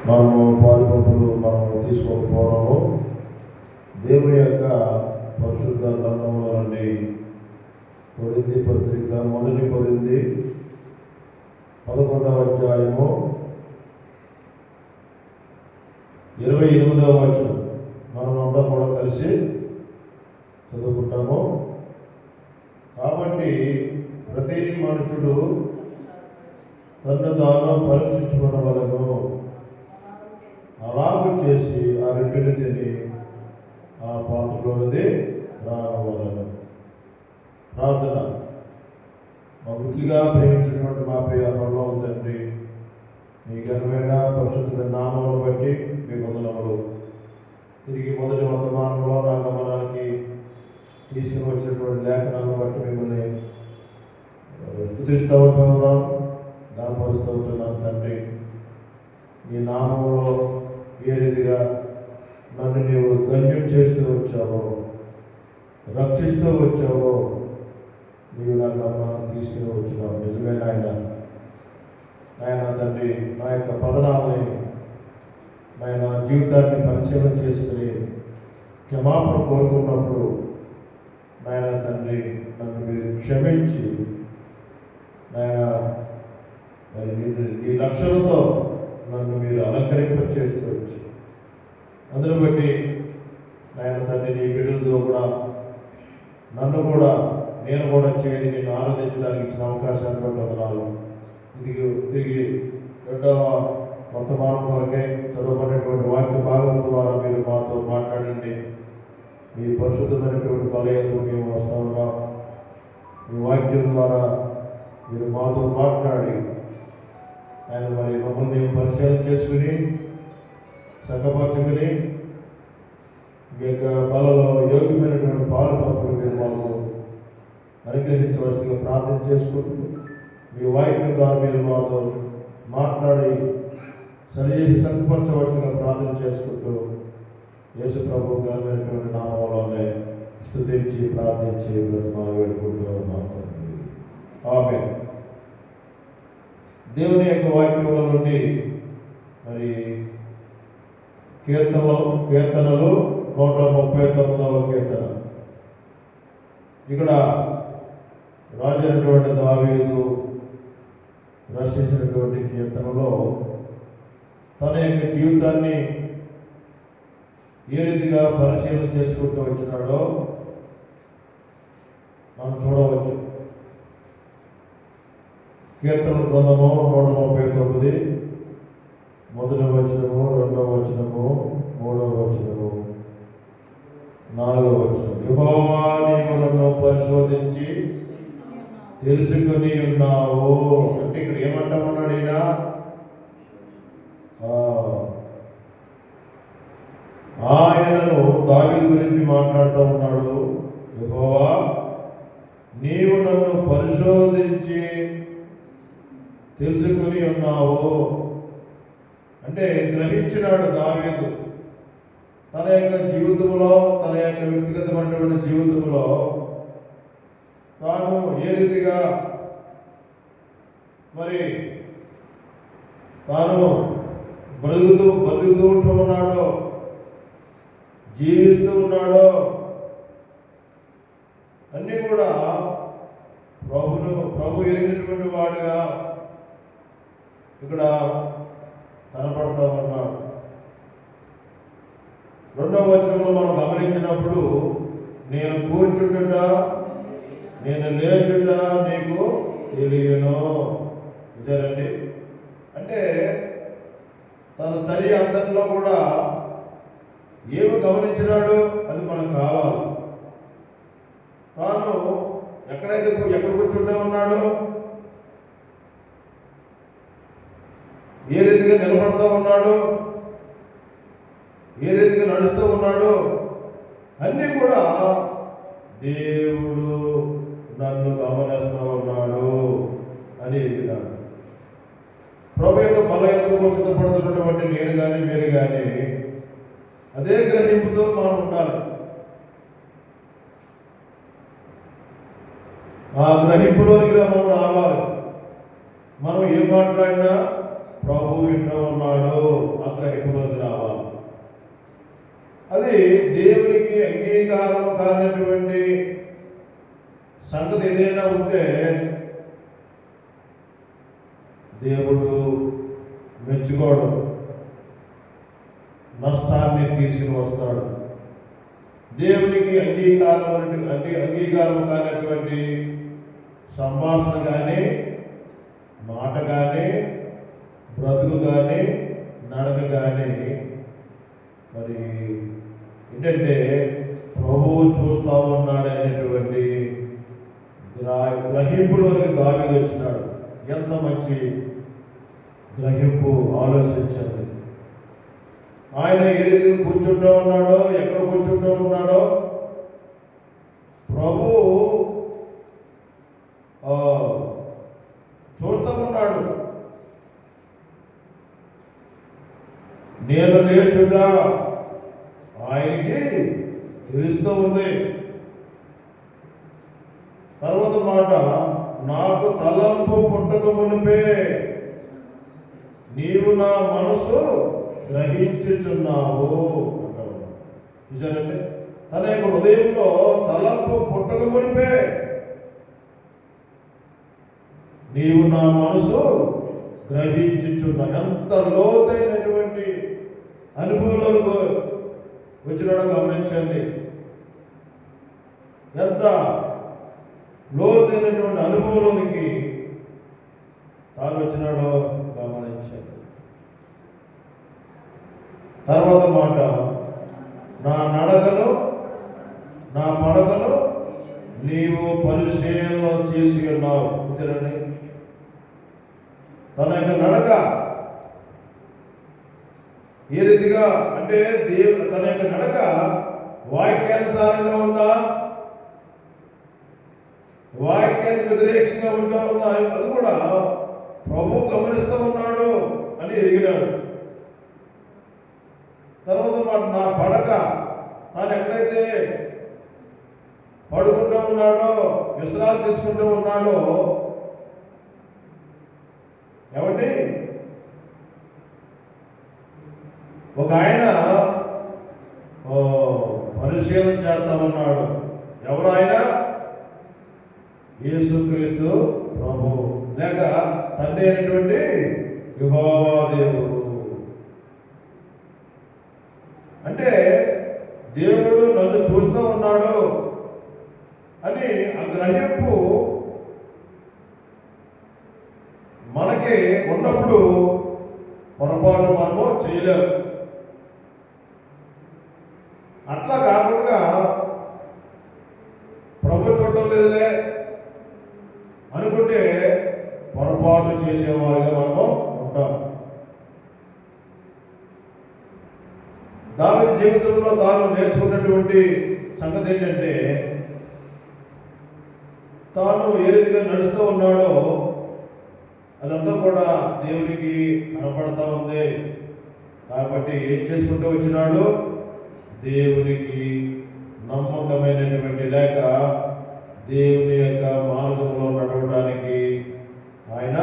మనము పాలు పంపులు మనము తీసుకోకపోవడము దేవుని యొక్క పరిశుద్ధ గ్రంథంలో నుండి కొరింథీ పత్రిక మొదటి కొరింథీ 11వ అధ్యాయము 28వ వచనం మనమంతా కూడా కలిసి చదువుకుంటాము. కాబట్టి ప్రతి మనుషుడు తన్ను తాను పరీక్షించుకునవలెను, అలాగు చేసి ఆ రొట్టెని తిని ఆ పాత్రలోనిది త్రాగవలెను. ప్రార్థన. మా వృత్తిగా ప్రేమించినటువంటి మా ప్రియ పరలోక తండ్రి, మీ ఘనమైన పరిశుద్ధమైన నామమును బట్టి మీ వందనములు. తిరిగి మొదటి వర్తమానంలో నా గమనానికి తీసుకుని వచ్చినటువంటి లేఖనాలను బట్టి మిమ్మల్ని స్తుతిస్తూ ఉంటున్నాం, గణపరుస్తూ ఉంటున్నాను తండ్రి. నీ నామంలో ఏ రీతిగా నన్ను నీవు ధన్యం చేస్తూ వచ్చావో, రక్షిస్తూ వచ్చావో నీవు నా గమనాన్ని తీసుకుని వచ్చినావు. నిజమే నాయన తండ్రి, నా యొక్క పదనాల్ని నాయన జీవితాన్ని పరిశీలన చేసుకుని క్షమాపణ కోరుకున్నప్పుడు నాయన తండ్రి నన్ను మీరు క్షమించి నాయన మరి నీ రక్షణతో నన్ను మీరు అలంకరింప చేస్తూ వచ్చి అందును బట్టి నాయన తండ్రి నీ బిడ్డలతో కూడా నన్ను కూడా నేను కూడా చేరి నిన్ను ఆరాధించడానికి ఇచ్చిన అవకాశాన్ని బట్టి వందనాలు. తిరిగి రెండవ వర్తమానం కొరకే చదవబడినటువంటి వాక్య భాగం ద్వారా మీరు మాతో మాట్లాడండి. మీ పరిశుద్ధమైనటువంటి బలయతో మేము వస్తూ ఉన్నాం. మీ వాక్యం ద్వారా మీరు మాతో మాట్లాడి ఆయన మరి మమ్మల్ని మేము పరిశీలన చేసుకుని చక్కపరుచుకుని మీ యొక్క బలలో యోగ్యమైనటువంటి పాలు పంపులు మీరు మాకు అనుగ్రహించవలసిందిగా ప్రార్థన చేసుకుంటూ మీ వాక్యం ద్వారా మీరు మాతో మాట్లాడి సరిచేసి చక్కపరచవలసిందిగా ప్రార్థన చేసుకుంటూ యేసు ప్రభు ఘనమైనటువంటి నామంలోనే స్తుతించి ప్రార్థించి బ్రతిమాలు వేడుకుంటూ మాతో ఆమేన్. దేవుని యొక్క వాక్యంలో నుండి మరి కీర్తనలు 139వ కీర్తన. ఇక్కడ రాజైనటువంటి దావీదు రచించినటువంటి కీర్తనలో తన యొక్క జీవితాన్ని ఏ రీతిగా పరిశీలన చేసుకుంటూ వచ్చినాడో మనం చూడవచ్చు. కీర్తన గ్రంథము 139 మొదటి వచనము, 2వ వచనము, 3వ వచనము, 4వ వచనం. యెహోవా నీవు నన్ను పరిశోధించి తెలుసుకుని ఉన్నావు. అంటే ఇక్కడ ఏమంటామన్నాడు ఈయన? ఆయనను దావీదు గురించి మాట్లాడుతూ ఉన్నాడు. యెహోవా నీవు నన్ను పరిశోధించి తెలుసుకుని ఉన్నావు అంటే గ్రహించినాడు దావీదు తన యొక్క జీవితంలో, తన యొక్క వ్యక్తిగతమైనటువంటి జీవితంలో తాను ఏ రీతిగా మరి తాను బ్రతుకుతూ ఉంటూ ఉన్నాడో, జీవిస్తూ ఉన్నాడో అన్నీ కూడా ప్రభు ఎరిగినటువంటి వాడుగా ఇక్కడ కనపడతా ఉన్నాడు. 2వ వచనంలో మనం గమనించినప్పుడు నేను కూర్చుంటుట, నేను లేచుట నీకు తెలియను. నిజానండి. అంటే తన చర్య అంతట్లో కూడా ఏమి గమనించినాడు అది మనకు కావాలి. తాను ఎక్కడ కూర్చుంటూ ఉన్నాడో, ఏ రీతిగా నిలబడుతూ ఉన్నాడో, ఏ రీతిగా నడుస్తూ ఉన్నాడో అన్నీ కూడా దేవుడు నన్ను గమనిస్తూ ఉన్నాడు అని ఎరిగినాడు. ప్రభు యొక్క బలయంతో సిద్ధపడుతున్నటువంటి నేను కానీ మీరు కానీ అదే గ్రహింపుతో మనం ఉండాలి. ఆ గ్రహింపులోనికి మనం రావాలి. మనం ఏం మాట్లాడినా ప్రభు వింటూ ఉన్నాడు ఆ గ్రహింపులోకి రావాలి. అది దేవునికి అంగీకారం కానటువంటి సంగతి ఏదైనా ఉంటే దేవుడు మెచ్చుకోవడం, నష్టాన్ని తీసుకుని వస్తాడు. దేవునికి అంగీకారం కానటువంటి సంభాషణ కానీ, మాట కానీ, బ్రతుకు కానీ, నడక కానీ మరి ఏంటంటే ప్రభువు చూస్తూ ఉన్నాడు అనేటువంటి గ్రహింపులోనికి దావీదు వచ్చినాడు. ఎంత మంచి గ్రహింపు ఆలోచించండి. ఆయన ఏ రీతిగా కూర్చుంటూ ఉన్నాడో, ఎక్కడ కూర్చుంటూ ఉన్నాడో ప్రభు చూస్తూ ఉన్నాడు. నేను లేచుగా ఆయనకి తెలుస్తూ ఉంది. తర్వాత మాట, నాకు తలంపు పుట్టక మునిపే నీవు నా మనసు గ్రహించుచున్నావు అంటాడు. చూసారంటే తన యొక్క హృదయంలో తలంపు పుట్టక మునిపే నీవు నా మనసు గ్రహించుచున్నా. ఎంత లోతైనటువంటి అనుభవంలో వచ్చినాడో గమనించండి. ఎంత లోతైనటువంటి అనుభవంలోనికి తాను వచ్చినాడో గమనించండి. తర్వాత మాట, నా నడకను నా పడకను నీవు పరిశీలన చేసి ఉన్నావు. చూడండి, తన యొక్క నడక ఏ రీతిగా అంటే తన యొక్క నడక వాక్యానుసారంగా ఉందా, వాక్యానికి వ్యతిరేకంగా ఉంటా ఉందా, అది కూడా ప్రభు గమనిస్తూ ఉన్నాడు అని ఎరిగినాడు. తర్వాత మాట, నా పడక తాను ఎక్కడైతే పడుకుంటూ ఉన్నాడో, విశ్రాంతి తీసుకుంటూ ఉన్నాడో, ఏమండి ఒక ఆయన పరిశీలన చేస్తామన్నాడు. ఎవరు ఆయన? యేసుక్రీస్తు ప్రభు, లేక తండ్రి అయినటువంటి యెహోవా దేవుడు. అంటే దేవుడు నన్ను చూస్తూ ఉన్నాడు అని ఆ గ్రహింపు మనకి ఉన్నప్పుడు పొరపాటు మనము చేయలేము. అట్లా కాకుండా ప్రభు చూడటం లేదులే అనుకుంటే పొరపాటు చేసేవారుగా మనము ఉంటాం. దావీదు జీవితంలో తాను నేర్చుకున్నటువంటి సంగతి ఏంటంటే, తాను ఏ రీతిగా నడుస్తూ ఉన్నాడో అదంతా కూడా దేవునికి కనపడతా ఉంది. కాబట్టి ఏం చేసుకుంటూ వచ్చినాడు? దేవునికి నమ్మకమైనటువంటి లేక దేవుని యొక్క మార్గంలో నడవడానికి ఆయన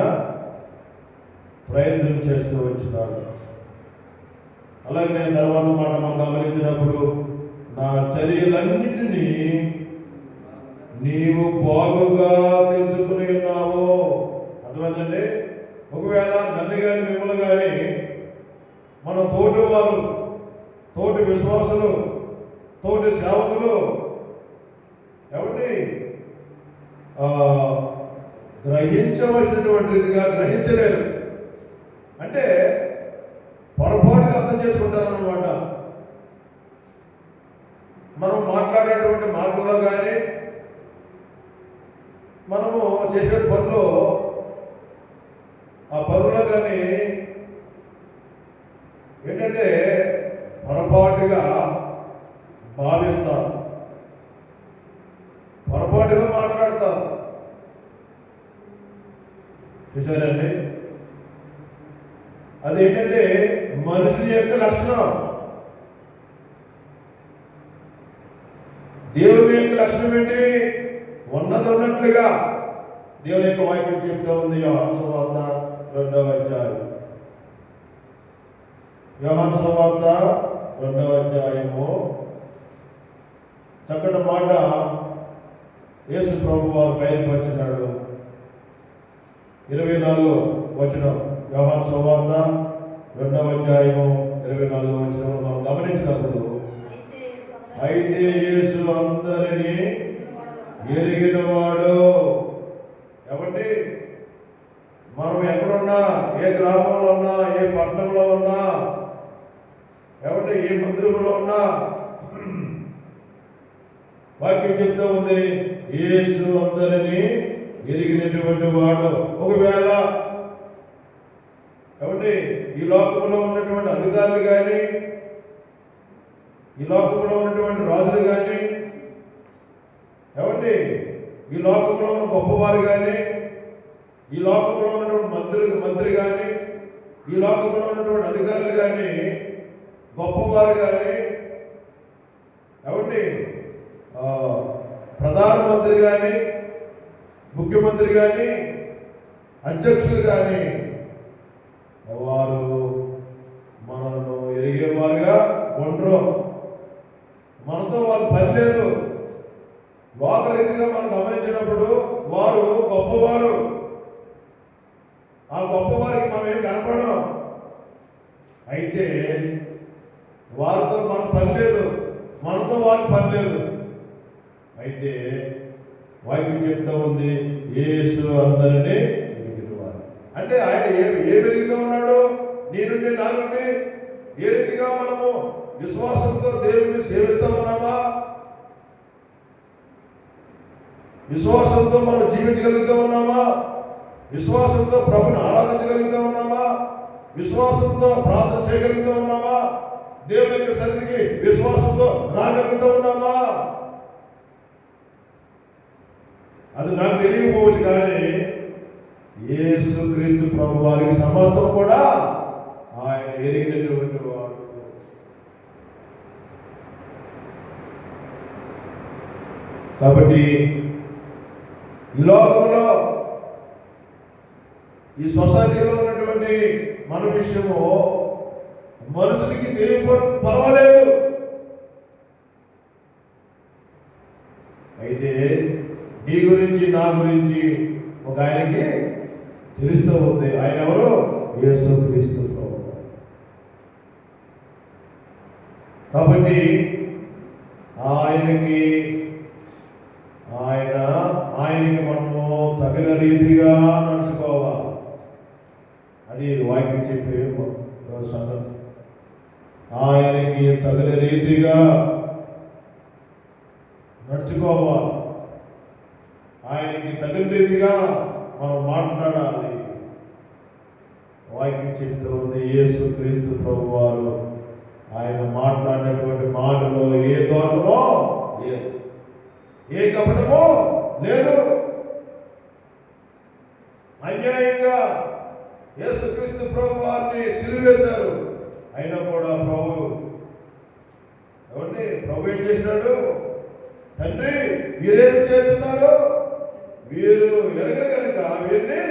ప్రయత్నం చేస్తూ వచ్చినాడు. అలాగే నేను తర్వాత మాట మనం గమనించినప్పుడు, నా చర్యలన్నిటినీ నీవు బాగుగా తెలుసుకుని ఉన్నావు. అర్థమైందండి? ఒకవేళ నన్ను కానీ మిమ్మల్ని కానీ మన తోటి వారు, తోటి విశ్వాసులు, తోటి సేవకులు ఏమండి గ్రహించవలసినటువంటిదిగా గ్రహించలేరు. అంటే పొరపాటుగా అర్థం చేసుకుంటారన్నమాట. మనం మాట్లాడేటువంటి మాటల్లో కానీ, మనము చేసే పనులు, ఆ పనుల్లో కానీ ఏంటంటే పొరపాటుగా భావిస్తారు, పొరపాటుగా మాట్లాడతారు. చూసారండి? అదేంటంటే మనుషుని యొక్క లక్షణం. దేవుని యొక్క లక్షణం ఏంటి? ఉన్నది ఉన్నట్లుగా దేవుని యొక్క వాక్యం చెప్తా ఉంది. యోహాను సువార్త 2వ అధ్యాయం యోహాను సువార్త 2వ అధ్యాయము చక్కటి మాట యేసు ప్రభు వారు బయలుపరిచినాడు. 24వ వచనం, యోహాను సువార్త 2వ అధ్యాయము 24వ వచనం మనం గమనించినప్పుడు, అయితే యేసు అందరినీ ఎరిగినవాడు. ఏమండి, మనం ఎక్కడున్నా, ఏ గ్రామంలో ఉన్నా, ఏ పట్టణంలో ఉన్నా, ఏమంటే ఏ మందిరంలో ఉన్నా, వాక్యం చెప్తా ఉంది, యేసు అందరినీ ఎరిగినటువంటి వాడు. ఒకవేళ ఏమండి ఈ లోకంలో ఉన్నటువంటి అధికారులు కానీ, ఈ లోకంలో ఉన్నటువంటి రాజులు కానీ, ఏమండి ఈ లోకంలో ఉన్న గొప్పవారు కానీ, ఈ లోకంలో ఉన్నటువంటి మంత్రి కానీ, ఈ లోకంలో ఉన్నటువంటి అధికారులు కానీ, గొప్పవారు కానీ, ఏమండి ప్రధానమంత్రి కానీ, ముఖ్యమంత్రి కానీ, అధ్యక్షులు కానీ, వారు మనను ఎరిగేవారుగా ఉండరు. మనతో వాళ్ళు పని లేదు. లోకరీతిగా మనం గమనించినప్పుడు వారు గొప్పవారు. ఆ గొప్పవారికి మనం ఏం కనపడం. అయితే వారితో మనకు పని లేదు, మనతో వారికి పని లేదు. అయితే వాక్యం చెప్తా ఉంది, యేసు అందరినీ ఎరిగినవాడు. అంటే ఆయన ఏ వెలుగుతూ ఉన్నాడు? నీ నుండి నా నుండి ఏ రీతిగా మనము విశ్వాసంతో దేవుడిని సేవిస్తూ ఉన్నామా? విశ్వాసంతో మనం జీవించగలుగుతూ ఉన్నామా? విశ్వాసంతో ప్రభుని ఆరాధించగలుగుతూ ఉన్నామా? విశ్వాసంతో ప్రార్థన చేయగలుగుతూ ఉన్నామా? దేవుని యొక్క సన్నిధికి విశ్వాసంతో రాగలుగుతూ ఉన్నామా? అది నాకు తెలియకపోవచ్చు, కానీ యేసు క్రీస్తు ప్రభు వారికి సమస్తం కూడా ఆయన ఎరిగినటువంటి వాడు. కాబట్టి ఈ లోకంలో, ఈ సొసైటీలో ఉన్నటువంటి మన విషయము మనుషులకి తెలియకపోవడం పర్వాలేదు. అయితే నీ గురించి, నా గురించి ఒక ఆయనకి తెలుస్తూ ఉంది. ఆయన ఎవరు? యేసు క్రీస్తు ప్రభువు. కాబట్టి ఆయనకి మనము తగిన రీతిగా నడుచుకోవాలి. అది వాక్యం చెప్పే సంగతి. ఆయనకి తగిన రీతిగా నడుచుకోవాలి. ఆయనకి తగిన రీతిగా మనం మాట్లాడాలి. వాక్యం చెప్తూ ఉంది, యేసు క్రీస్తు ప్రభు వారు ఆయన మాట్లాడినటువంటి మాటలో ఏ దోషమో లేదు, ఏ కపటమో లేదు. అన్యాయంగా యేసు క్రీస్తు ప్రభు వారిని సిలువేశారు. అయినా కూడా ప్రభు ఏం చేసినాడు? తండ్రి, వీరేమి చేస్తున్నారు? వీరు ఎరగరు కనుక వీరిని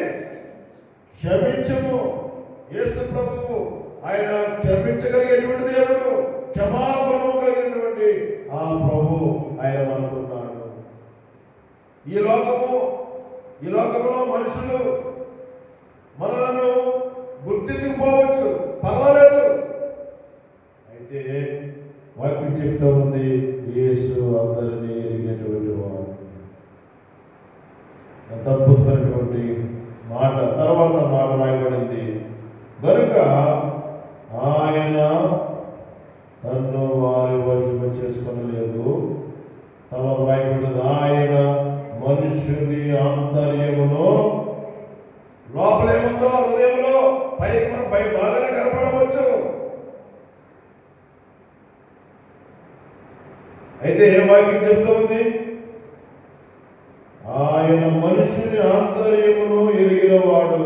క్షమించము. యేసు ప్రభువు ఆయన క్షమించగలిగేటువంటి దేవుడు, క్షమాగుణము కలిగినటువంటి ఆ ప్రభు ఆయన మనకున్నాడు. ఈ లోకములో మనుషులు మనలను గుర్తించుకుపోవచ్చు, పర్వాలేదు. అయితే వాక్యం చెప్తూ ఉంది, యేసు అందరినీ ఎరిగినటువంటి వాడు. ఎంత అద్భుతమైనటువంటి మాట. తర్వాత మాట రాయబడింది, కనుక ఆయన తన్ను వారి వశము చేసుకొనలేదు. తర్వాత రాయబడింది, ఆయన మనుషుని ఆంతర్యమును, లోపలేముందో హృదయంలో పైకి మనం బాగానే కనపడవచ్చు. అయితే ఏ వాక్యం చెప్తూ ఉంది? ఆయన మనుషుని ఆంతర్యమును ఎరిగినవాడు.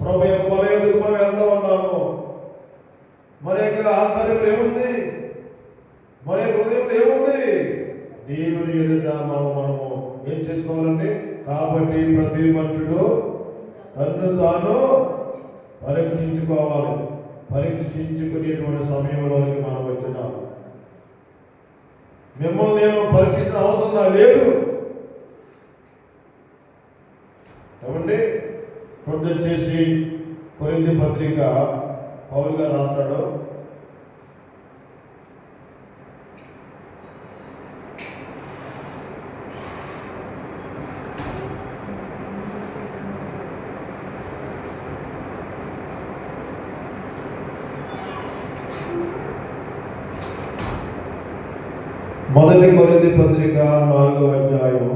ప్రభు యొక్క బల ఎందుకు మనం వెళ్తా ఉన్నాము? మన యొక్క ఆంతర్యంలో ఏముంది? మన యొక్క హృదయంలో ఏముంది? దేవుని ఎదుట మనము ఏం చేసుకోవాలండి? కాబట్టి ప్రతి మనుషుడు తన్ను తాను పరీక్షించుకోవాలి. పరీక్షించుకునేటువంటి సమయంలోనికి మనం వచ్చినాం. మిమ్మల్ని నేను పరీక్షించిన అవసరం నాకు లేదు. ఏమండి, వచ్చేసి కొరింథీ పత్రిక పౌలు గారు రాస్తాడు. మొదటి కొరింథీ పత్రిక 4వ అధ్యాయం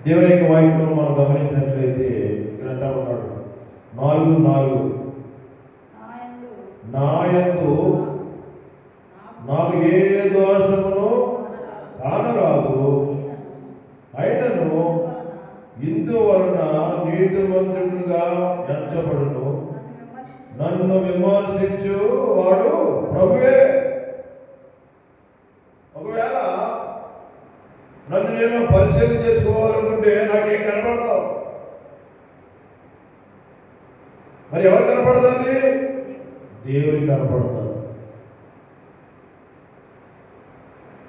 దేవుని యొక్క వాక్యం మనం గమనించినట్లయితే ఇక్కడ అంటా ఉన్నాడు 4:4 నాయందు నాకు ఏ దోషమును కానరాదు, అయినను ఇందువలన నీతిమంతునిగా ఎంచబడును. నన్ను విమర్శించు వాడు ప్రభువే. ఒకవేళ నన్ను నేను పరిశీలన చేసుకోవాలనుకుంటే నాకేం కనపడతావు? మరి ఎవరు కనపడుతుంది? దేవునికి కనపడతారు.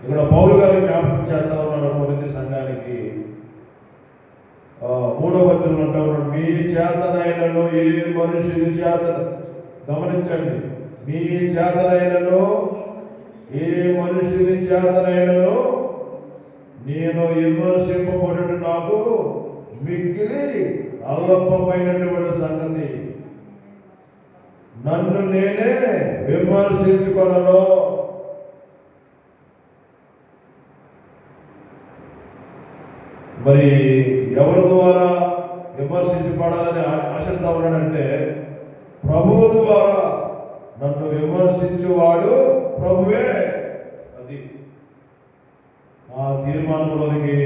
ఇక్కడ పౌలు గారు జ్ఞాపకం చేస్తా ఉన్నాడు కొరింథీ సంఘానికి. 3వ వచనంలో అంటా ఉన్నాడు, మీ చేతనైనను ఏ మనుషుని చేతన, గమనించండి, మీ చేతనైనను ఏ మనుషుని చేతనైనను నేను విమర్శింపబడుట నాకు మిక్కిలి అల్పమైనటువంటి సంగతి. నన్ను నేనే విమర్శించుకొనను. మరి ఎవరి ద్వారా విమర్శించబడాలని ఆశిస్తా ఉన్నాడంటే ప్రభువు ద్వారా. నన్ను విమర్శించువాడు ప్రభువే. అది ఆ తీర్మానంలోనికి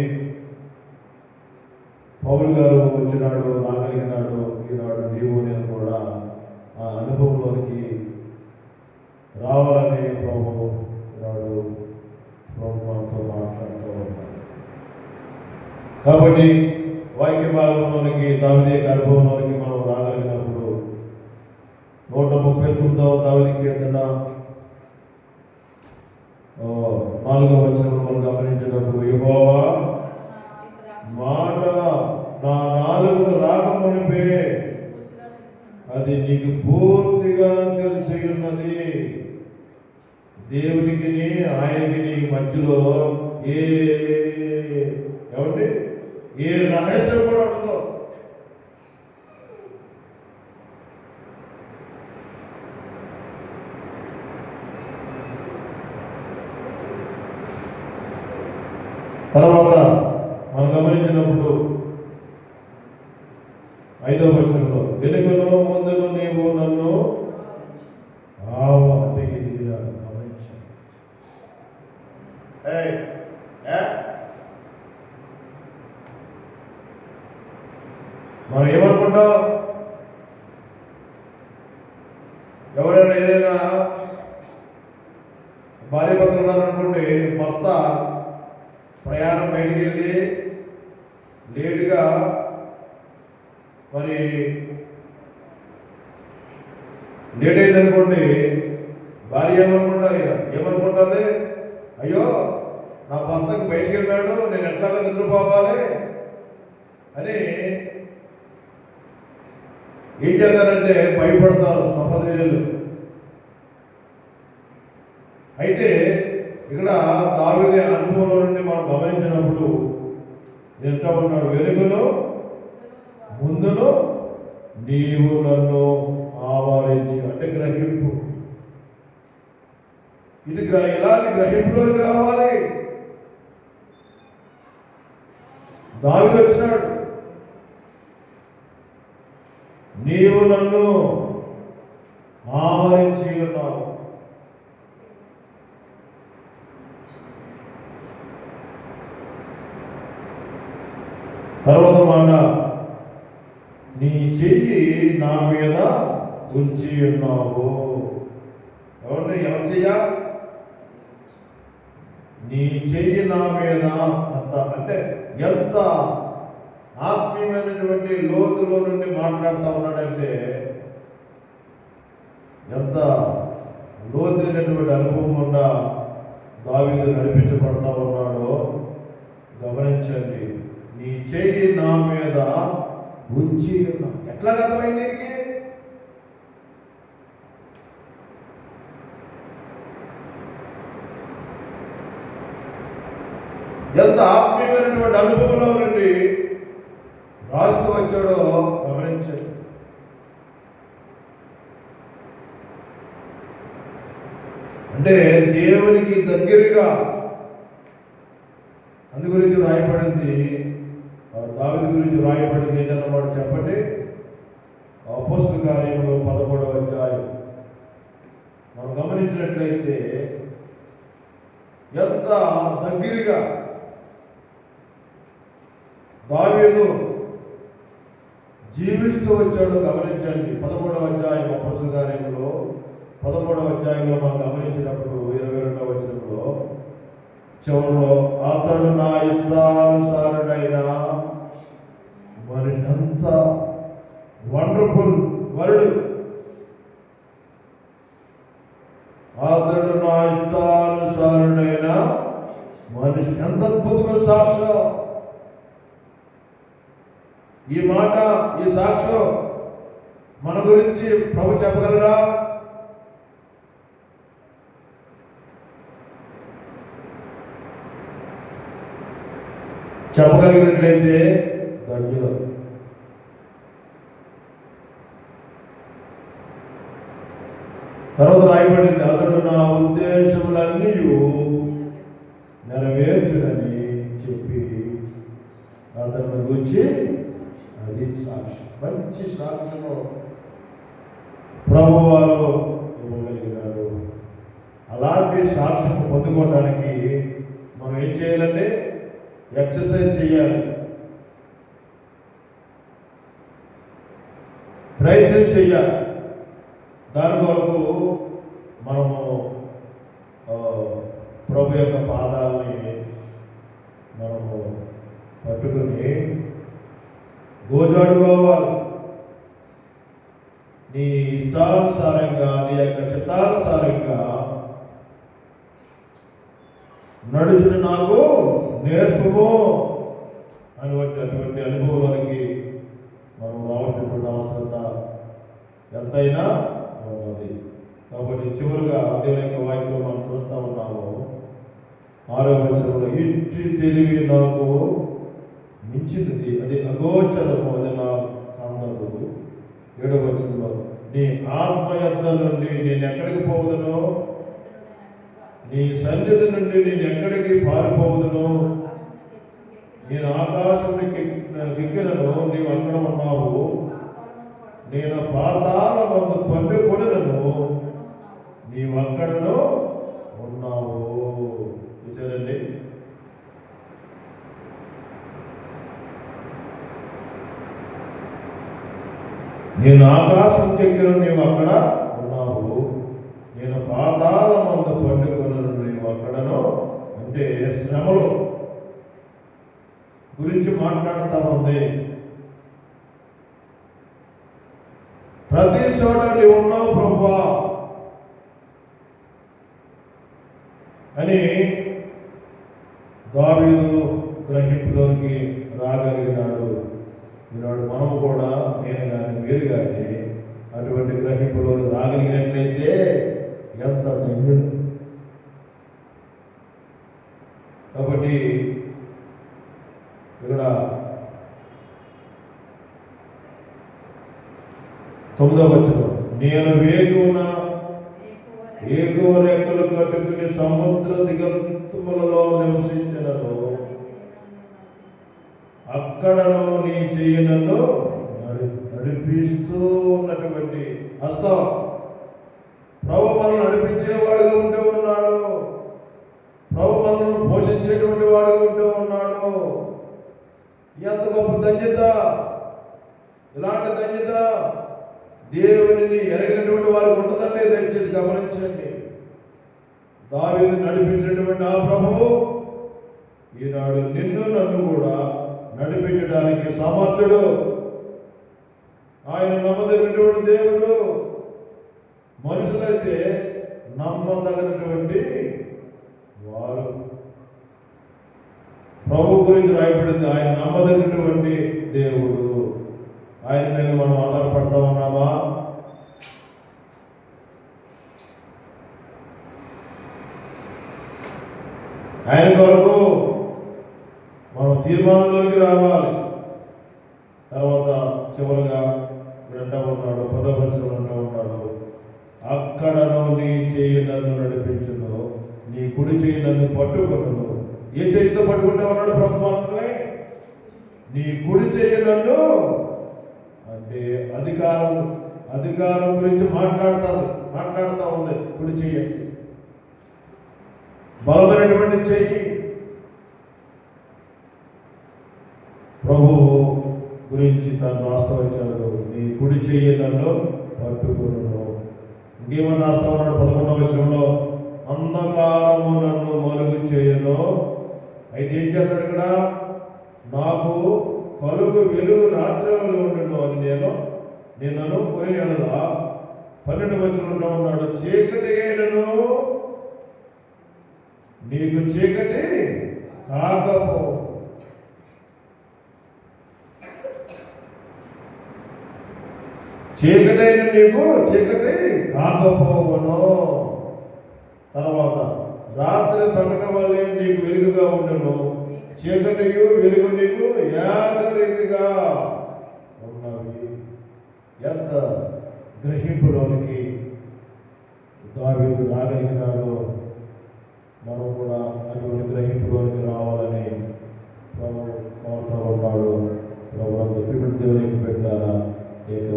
పౌలు గారు వచ్చినాడు, రాగలిగినాడు. ఈనాడు నీవు నేను కూడా ఆ అనుభవంలోనికి రావాలని ప్రభు ఈనాడు మనతో మాట్లాడుతూ ఉన్నాడు. కాబట్టి వాక్య భాగంలోనికి దావీదు అనుభవంలోనికి మనం రాగలిగినప్పుడు 139వ దావీదు కీర్తన 4వ వచనం మనం గమనించినప్పుడు, యెహోవా మాట నా నాలుకకు రాకమునిపే అది నీకు పూర్తిగా తెలిసి ఉన్నది. దేవునికి ఆయనకి మధ్యలో ఏమండి ఏ రహస్యం కూడా ఉండదు. తర్వాత మనం గమనించినప్పుడు 5వ వచనంలో, వెనుకను ముందును నీవు నన్ను అంటే గమనించాను. మనం ఏమనుకుంటాం? ఎవరైనా ఏదైనా భార్య భర్తలు ఉన్నారనుకోండి, భర్త ప్రయాణం బయటికి వెళ్ళి లేటుగా మరి లేట్ అయిందనుకోండి, భార్య ఏమనుకుంటుంది? అయ్యో నా భర్తకి బయటికి వెళ్ళాడు, నేను ఎట్లాగా నిద్రపోవాలి అని ఏం చేస్తారంటే భయపడతారు సహోదరులు. అయితే ఇక్కడ దావీదు అనుభవంలో నుండి మనం గమనించినప్పుడు ఎంత ఉన్నాడు, వెనుకను ముందును నీవు నన్ను ఆవరించి, అంటే గ్రహింపు. ఇలాంటి గ్రహింపులోకి రావాలి. దావీదు వచ్చినాడు, నీవు నన్ను ఆవరించి ఉన్నావు. తర్వాత మాట, నీ చెయ్యి నా మీద ఉంచి ఉన్నావు. ఎవరు చెయ్య? నీ చెయ్యి నా మీద. అంత అంటే ఎంత ఆత్మీయమైనటువంటి లోతులో నుండి మాట్లాడుతూ ఉన్నాడంటే ఎంత లోతైనటువంటి అనుభవం గుండా దావీదు నడిపించబడతా ఉన్నాడో గమనించండి. నీ చెయ్యి నా మీద ఉంచి ఉన్నా. ఎట్లా అర్థమైంది దీనికి? ఎంత ఆత్మీయమైనటువంటి అనుభవంలో నుండి రాస్తూ వచ్చాడో గమనించండి. అంటే దేవునికి దగ్గరగా, అందు గురించి రాయబడింది, దావీదు గురించి రాయబడింది ఏంటన్నమాట చెప్పండి. అపోస్తల కార్యములు 13వ అధ్యాయం మనం గమనించినట్లయితే ఎంత దగ్గరగా దావీదు జీవిస్తూ వచ్చాడు గమనించండి. 13వ అధ్యాయం అపోస్తల కార్యములో 13వ అధ్యాయంలో మనం గమనించినప్పుడు 22వ వచనంలో చివరిలో అతడు నా ఇష్టానుసారుడైన మరి ఎంత వండర్ఫుల్ వరుడు, అతడు నా ఇష్టానుసారుడైన మనిషి. ఎంత అద్భుతమైన సాక్ష్యం ఈ మాట, ఈ సాక్ష్యం మన గురించి ప్రభు చెప్పగలరా? చెప్పగలిగినట్లయితే ధన్యులు. తర్వాత రాయబడింది, అతడు నా ఉద్దేశములన్నీ నెరవేర్చునని చెప్పి అతను గురించి, అది సాక్ష్యం, మంచి సాక్ష్యము ప్రభువారు ఇవ్వగలిగినాడు. అలాంటి సాక్ష్యం పొందుకోవడానికి మనం ఏం చేయాలంటే ఎక్సర్సైజ్ చేయాలి, ప్రయత్నం చేయాలి. దాని కొరకు మనము ప్రభు యొక్క పాదాలని మనము పట్టుకుని గోజాడుకోవాలి. నీ ఇష్టానుసారంగా, నీ యొక్క చిత్తానుసారంగా నడుచుని నాకు నేర్పుము అటువంటి అనుభవానికి మనం రావాల్సినటువంటి అవసరత ఎంతైనా ఉన్నది. కాబట్టి చివరిగా దేవుని యొక్క వాక్యం మనం చూస్తూ ఉన్నాము. 6వ వచనంలో ఇట్టి తెలివి నాకు మించినది, అది అగోచరము, అది నా కందదు. 7వ వచనంలో నీ ఆత్మ యొద్ద నుండి నేను ఎక్కడికి పోవదును, నీ సన్నిధి నుండి నేను ఎక్కడికి పారిపోవదును, నేను ఆకాశంకి ఎక్కినను, నీవు అక్కడ ఉన్నావు, నేను పాతాళ మందు పండుకొనను, నీవు అక్కడను ఉన్నావు. చూసారండి, నేను ఆకాశం ఎక్కిన, నీవు అక్కడ ఉన్నావు, నేను పాతాళ మందు పండుకొనను, నీవు అక్కడను. అంటే శ్రమలు గురించి మాట్లాడుతూ ఉంది. ప్రతి చోట నీవు ఉన్నావు ప్రభువా అని దావీదు గ్రహింపులోనికి రాగలిగినాడు. ఈనాడు మనము కూడా, నేను కానీ మీరు కానీ అటువంటి గ్రహింపులోకి రాగలిగినట్లయితే ఎంత ధన్యుడు. కాబట్టి ఇక్కడ 9వ వచనం, నేను వేగున ఏగువ రెక్కలు కట్టుకుని సముద్ర దిగంతములలో నివసించినను, అక్కడను నీ చెయ్యి నన్ను నడిపిస్తూ ఉన్నటువంటి హస్తం. ప్రభు మనల్ని నడిపించేవాడుగా ఉంటూ ఉన్నాడు, ప్రభు మనల్ని పోషించేటువంటి వాడుగా ఉంటూ ఉన్నాడు. ఎంత గొప్ప ధన్యత! ఇలాంటి ధన్యత దేవునిని ఎరగినటువంటి వారికి ఉంటుందంటే దయచేసి గమనించండి. దావీదు నడిపించినటువంటి ఆ ప్రభువు ఈనాడు నిన్ను నన్ను కూడా నడిపించడానికి సమర్థుడు. ఆయన నమ్మదగినటువంటి దేవుడు. మనుషులైతే నమ్మదగినటువంటి వారు. ప్రభు గురించి రాయబడింది ఆయన నమ్మదగినటువంటి దేవుడు. ఆయన మీద మనం ఆధారపడతా ఉన్నామా? ఆయన కొరకు మనం తీర్మానంలోకి రావాలి. తర్వాత చివరిగా అంటూ ఉన్నాడు, 10వ వచనంలో అంటూ ఉన్నాడు, అక్కడను నీ చెయ్యి నన్ను నడిపించును, నీ కుడి చెయ్యి నన్ను పట్టుకొను. ఏ చెయ్యితో పట్టుకుంటా ఉన్నాడు ప్రభు మనల్ని? నీ కుడి చెయ్యి నన్ను, అంటే అధికారం గురించి మాట్లాడుతూ ఉంది. కుడి చెయ్యి బలమైనటువంటి చెయ్యి. ప్రభువు గురించి తను రాస్తూ వచ్చాడు, నీ కుడి చెయ్యి నన్ను పట్టుకొను. ఇంకేమన్నా రాస్తా ఉన్నాడు 11వ వచనంలో, అంధకారము నన్ను మరుగు చేయను. అయితే ఏం చేస్తాడు ఇక్కడ? నాకు కలుగు వెలుగు రాత్రిలో ఉండను అని నేను అనుకుని 12వ వచనంలో ఉన్నాడు, చీకటి అయినను నీకు చీకటి కాకపో. చీకటైన నీకు చీకటి కాకపోవను. తర్వాత రాత్రి పగట వల్లే నీకు వెలుగుగా ఉండను, చీకటియు వెలుగు నీకు ఏకరీతిగా ఉన్నవి. ఎంత గ్రహింపులోనికి దావీదు రాగలిగినాడో మనం కూడా అటువంటి గ్రహింపులోనికి రావాలని ప్రభు కోరుతూ ఉన్నాడు. ప్రభు అంత ప్రిమిటి దేవునికి పెట్టారా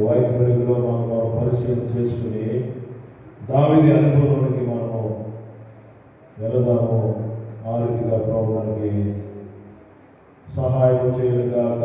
వాక్య వెలుగులో మనం పరిశీలన చేసుకుని దావీదు అనుభవంలోనికి మనము వెళదాము. ఆ రీతిగా ప్రభు మనకి సహాయం చేయనుగాక.